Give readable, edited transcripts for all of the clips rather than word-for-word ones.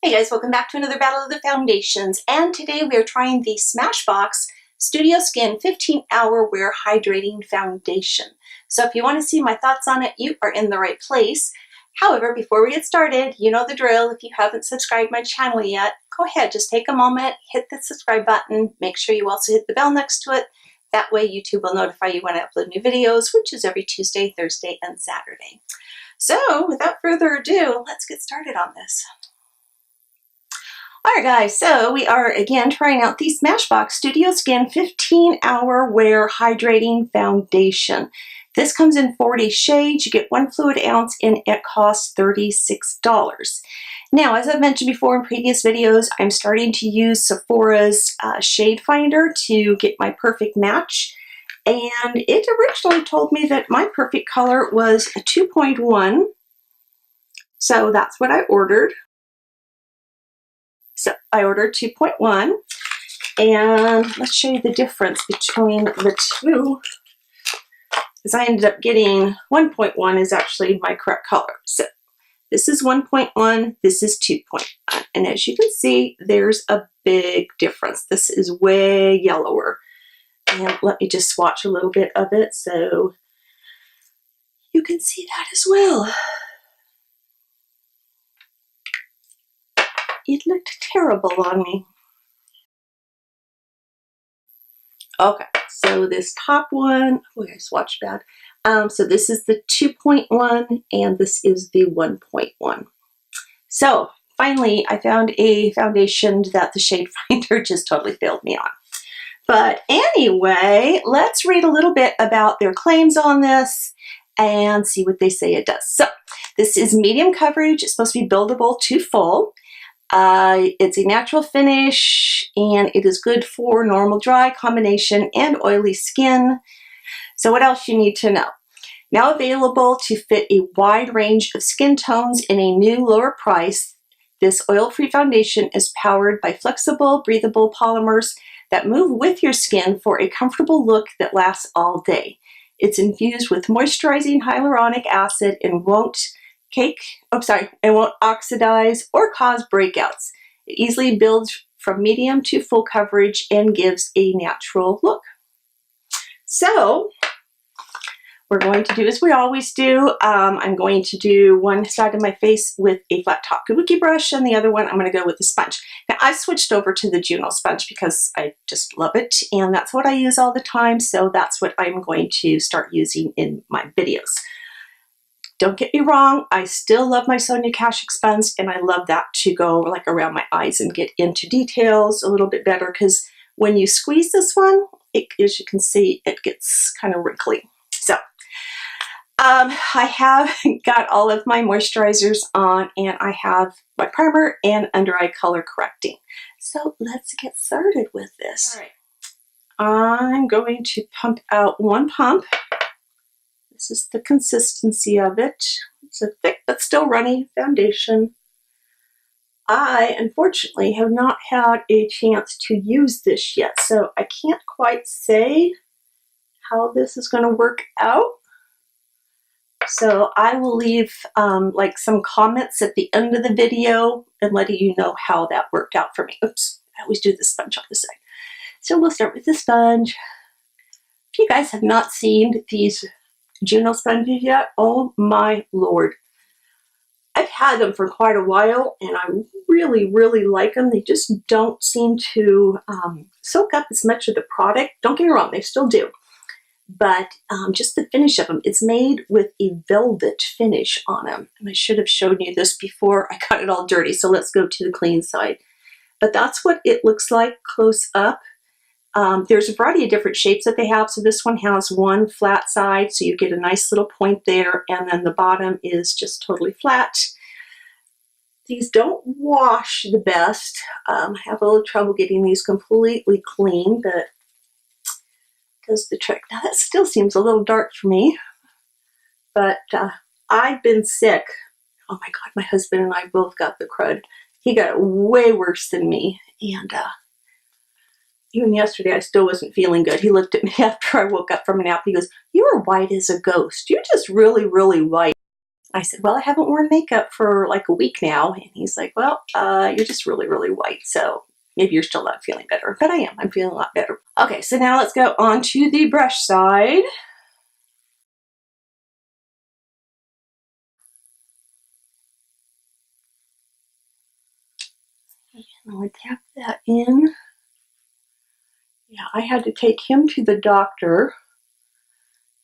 Hey guys, welcome back to another Battle of the Foundations, and today we are trying the Smashbox Studio Skin 15-Hour Wear Hydrating Foundation. So if you want to see my thoughts on it, you are in the right place. However, before we get started, you know the drill. If you haven't subscribed my channel yet, go ahead, just take a moment, hit the subscribe button, make sure you also hit the bell next to it. That way YouTube will notify you when I upload new videos, which is every Tuesday, Thursday, and Saturday. So without further ado, let's get started on this. Alright guys, so we are again trying out the Smashbox Studio Skin 15-Hour Wear Hydrating Foundation. This comes in 40 shades. You get 1 fluid ounce and it costs $36. Now, as I've mentioned before in previous videos, I'm starting to use Sephora's shade finder to get my perfect match. And it originally told me that my perfect color was a 2.1. So that's what I ordered. So I ordered 2.1, and let's show you the difference between the two, because I ended up getting 1.1 is actually my correct color. So this is 1.1, this is 2.1, and as you can see, there's a big difference. This is way yellower, and let me just swatch a little bit of it so you can see that as well. It looked terrible on me. Okay, so this top one, oh, I swatched bad. So this is the 2.1 and this is the 1.1. So finally, I found a foundation that the shade finder just totally failed me on. But anyway, let's read a little bit about their claims on this and see what they say it does. So this is medium coverage. It's supposed to be buildable to full. It's a natural finish and it is good for normal dry, combination, and oily skin. So what else you need to know? Now available to fit a wide range of skin tones in a new lower price, this oil-free foundation is powered by flexible, breathable polymers that move with your skin for a comfortable look that lasts all day. It's infused with moisturizing hyaluronic acid and won't oxidize or cause breakouts. It easily builds from medium to full coverage and gives a natural look. So we're going to do as we always do. I'm going to do one side of my face with a flat top kabuki brush, and the other one I'm going to go with the sponge. Now I've switched over to the Juno sponge because I just love it, and that's what I use all the time, so that's what I'm going to start using in my videos. Don't get me wrong, I still love my Sonia Kashuk sponge, and I love that to go like around my eyes and get into details a little bit better, because when you squeeze this one, as you can see, it gets kind of wrinkly. So I have got all of my moisturizers on, and I have my primer and under eye color correcting. So let's get started with this. All right. I'm going to pump out one pump. This is the consistency of it. It's a thick but still runny foundation. I, unfortunately, have not had a chance to use this yet, so I can't quite say how this is going to work out. So I will leave like some comments at the end of the video and letting you know how that worked out for me. Oops, I always do the sponge on the side. So we'll start with the sponge. If you guys have not seen these Juno sponges yet, oh my lord. I've had them for quite a while and I really like them. They just don't seem to soak up as much of the product. Don't get me wrong, they still do. But just the finish of them, it's made with a velvet finish on them. And I should have shown you this before I got it all dirty, so let's go to the clean side. But that's what it looks like close up. There's a variety of different shapes that they have. So this one has one flat side, so you get a nice little point there, and then the bottom is just totally flat. These don't wash the best. I have a little trouble getting these completely clean, but does the trick. Now that still seems a little dark for me, but I've been sick. Oh my God, my husband and I both got the crud. He got it way worse than me, and even yesterday, I still wasn't feeling good. He looked at me after I woke up from a nap. He goes, "You are white as a ghost. You're just really white." I said, well, I haven't worn makeup for like a week now. And he's like, well, you're just really, really white. So maybe you're still not feeling better. But I am. I'm feeling a lot better. Okay, so now let's go on to the brush side. And I'm going to tap that in. Yeah, I had to take him to the doctor.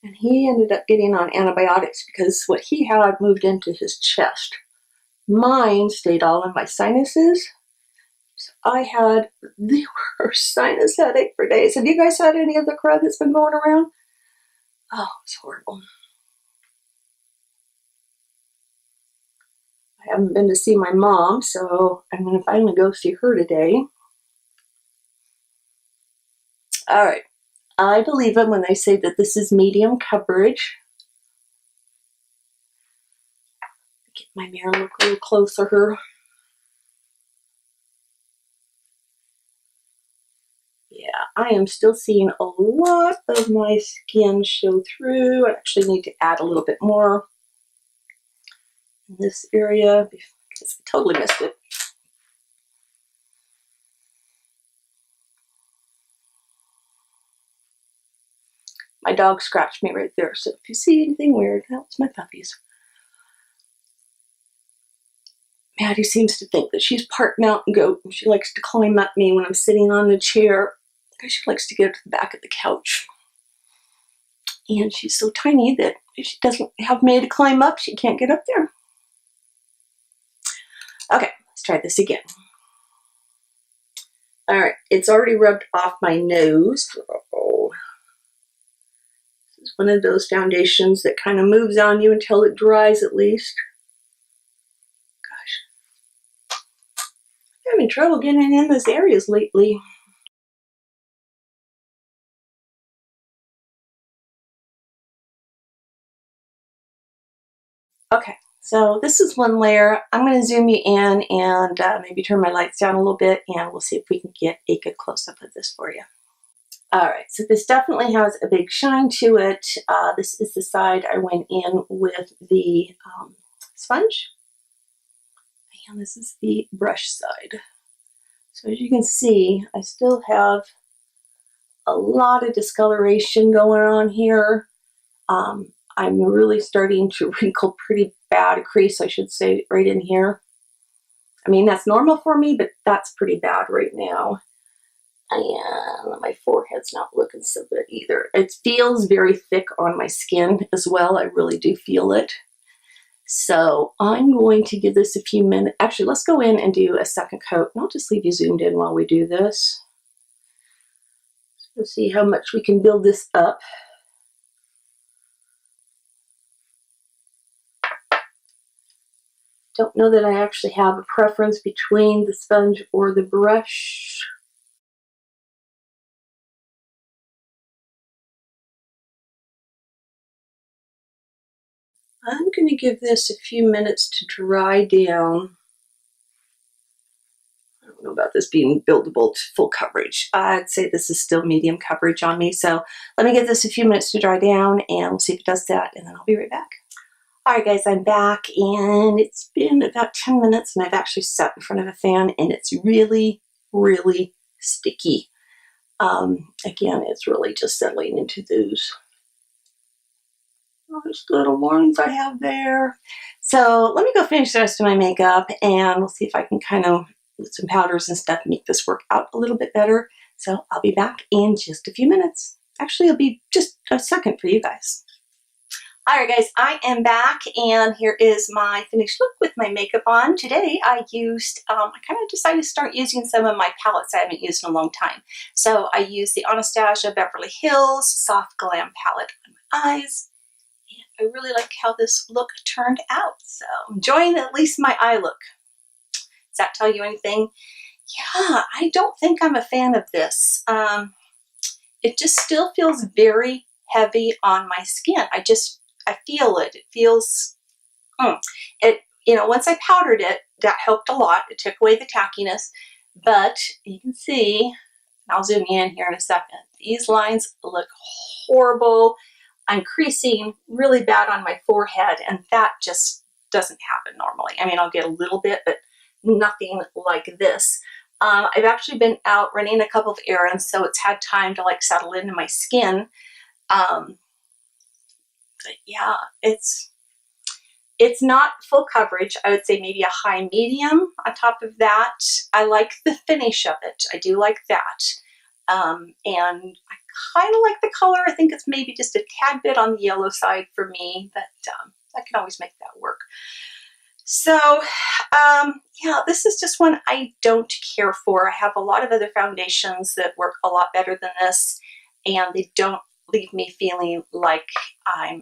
And he ended up getting on antibiotics because what he had moved into his chest. Mine stayed all in my sinuses. So I had the worst sinus headache for days. Have you guys had any of the crud that's been going around? Oh, it's horrible. I haven't been to see my mom, so I'm going to finally go see her today. All right. I believe them when they say that this is medium coverage. Get my mirror, look a little closer. Yeah, I am still seeing a lot of my skin show through. I actually need to add a little bit more in this area because I totally missed it. My dog scratched me right there, so if you see anything weird, that's my puppies. Maddie seems to think that she's part mountain goat, and she likes to climb up me when I'm sitting on the chair because she likes to get to the back of the couch. And she's so tiny that if she doesn't have me to climb up, she can't get up there. Okay, let's try this again. All right, it's already rubbed off my nose. Oh. This is one of those foundations that kind of moves on you until it dries at least. Gosh, I'm having trouble getting in those areas lately. Okay, so this is one layer. I'm going to zoom you in and maybe turn my lights down a little bit, and we'll see if we can get a good close-up of this for you. All right, so this definitely has a big shine to it. This is the side I went in with the sponge, and this is the brush side. So as you can see, I still have a lot of discoloration going on here. I'm really starting to wrinkle pretty bad, a crease, I should say, right in here. I mean, that's normal for me, but that's pretty bad right now. And my forehead's not looking so good either. It feels very thick on my skin as well. I really do feel it. So I'm going to give this a few minutes. Actually, let's go in and do a second coat. And I'll just leave you zoomed in while we do this. Let's see how much we can build this up. Don't know that I actually have a preference between the sponge or the brush. I'm going to give this a few minutes to dry down. I don't know about this being buildable to full coverage. I'd say this is still medium coverage on me. So let me give this a few minutes to dry down, and we'll see if it does that, and then I'll be right back. All right, guys, I'm back, and it's been about 10 minutes, and I've actually sat in front of a fan, and it's really, really sticky. Again, it's really just settling into those little lines I have there. So let me go finish the rest of my makeup, and we'll see if I can kind of, with some powders and stuff, make this work out a little bit better. So I'll be back in just a few minutes. Actually, it'll be just a second for you guys. All right, guys, I am back, and here is my finished look with my makeup on. Today, I kind of decided to start using some of my palettes I haven't used in a long time. So I used the Anastasia Beverly Hills Soft Glam palette on my eyes. And I really like how this look turned out. So I'm enjoying at least my eye look. Does that tell you anything? Yeah, I don't think I'm a fan of this. It just still feels very heavy on my skin. I feel it. It feels, once I powdered it, that helped a lot. It took away the tackiness, but you can see, I'll zoom in here in a second. These lines look horrible. I'm creasing really bad on my forehead, and that just doesn't happen normally. I mean, I'll get a little bit, but nothing like this. I've actually been out running a couple of errands, so it's had time to like settle into my skin. But yeah, it's not full coverage. I would say maybe a high medium on top of that. I like the finish of it. I do like that. And I kind of like the color. I think it's maybe just a tad bit on the yellow side for me, but I can always make that work. So yeah, this is just one I don't care for. I have a lot of other foundations that work a lot better than this, and they don't leave me feeling like I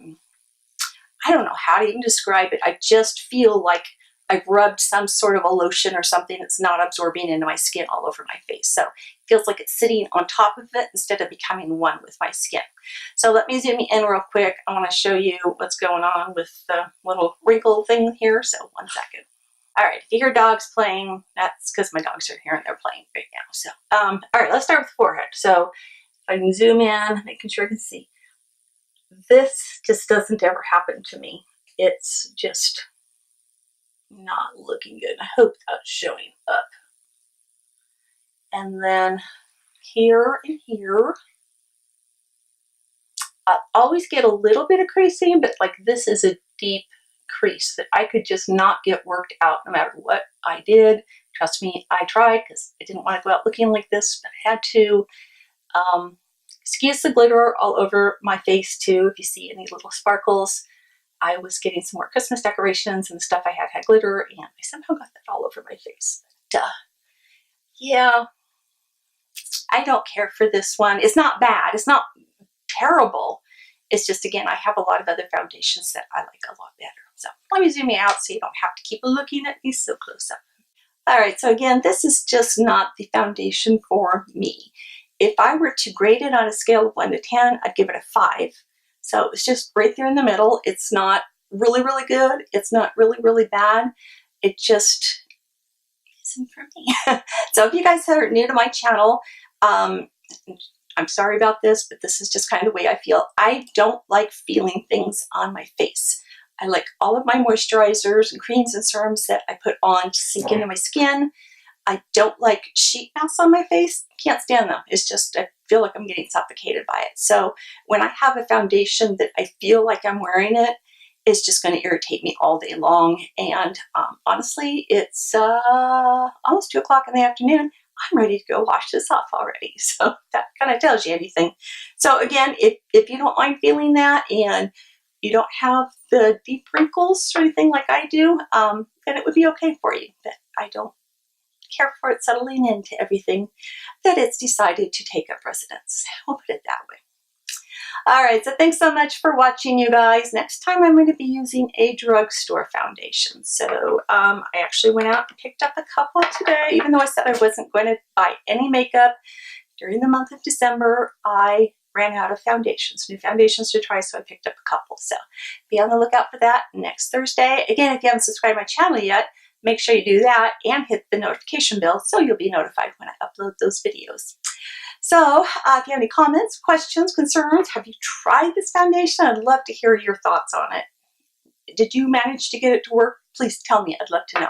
don't know how to even describe it. I just feel like I've rubbed some sort of a lotion or something that's not absorbing into my skin all over my face. So it feels like it's sitting on top of it instead of becoming one with my skin. So let me zoom in real quick. I want to show you what's going on with the little wrinkle thing here. So 1 second. All right, if you hear dogs playing, that's because my dogs are here and they're playing right now. So, all right, let's start with the forehead. So if I can zoom in, making sure I can see. This just doesn't ever happen to me. It's just not looking good. I hope that's showing up. And then here and here, I always get a little bit of creasing, but like this is a deep crease that I could just not get worked out no matter what I did. Trust me, I tried because I didn't want to go out looking like this, but I had to. Excuse the glitter all over my face too. If you see any little sparkles, I was getting some more Christmas decorations and the stuff I had glitter, and I somehow got that all over my face. But, yeah, I don't care for this one. It's not bad. It's not terrible. It's just, again, I have a lot of other foundations that I like a lot better. So let me zoom you out so you don't have to keep looking at me so close up. All right, so again, this is just not the foundation for me. If I were to grade it on a scale of 1 to 10, I'd give it a 5. So it's just right there in the middle. It's not really, really good. It's not really, really bad. It just isn't for me. So if you guys are new to my channel, I'm sorry about this, but this is just kind of the way I feel. I don't like feeling things on my face. I like all of my moisturizers and creams and serums that I put on to sink into my skin. I don't like sheet masks on my face. Can't stand them. It's just, I feel like I'm getting suffocated by it. So when I have a foundation that I feel like I'm wearing it, it's just going to irritate me all day long. And honestly, it's almost 2 o'clock in the afternoon. I'm ready to go wash this off already. So that kind of tells you anything. So again, if you don't mind feeling that and you don't have the deep wrinkles or anything like I do, then it would be okay for you. But I don't care for it settling into everything that it's decided to take up residence. We'll put it that way. All right, so thanks so much for watching, you guys. Next time I'm going to be using a drugstore foundation. So I actually went out and picked up a couple today. Even though I said I wasn't going to buy any makeup during the month of December, I ran out of foundations, new foundations to try, so I picked up a couple. So be on the lookout for that next Thursday. Again, if you haven't subscribed to my channel yet, make sure you do that and hit the notification bell so you'll be notified when I upload those videos. So if you have any comments, questions, concerns, have you tried this foundation? I'd love to hear your thoughts on it. Did you manage to get it to work? Please tell me. I'd love to know.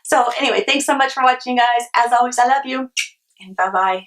So anyway, thanks so much for watching, guys. As always, I love you, and bye-bye.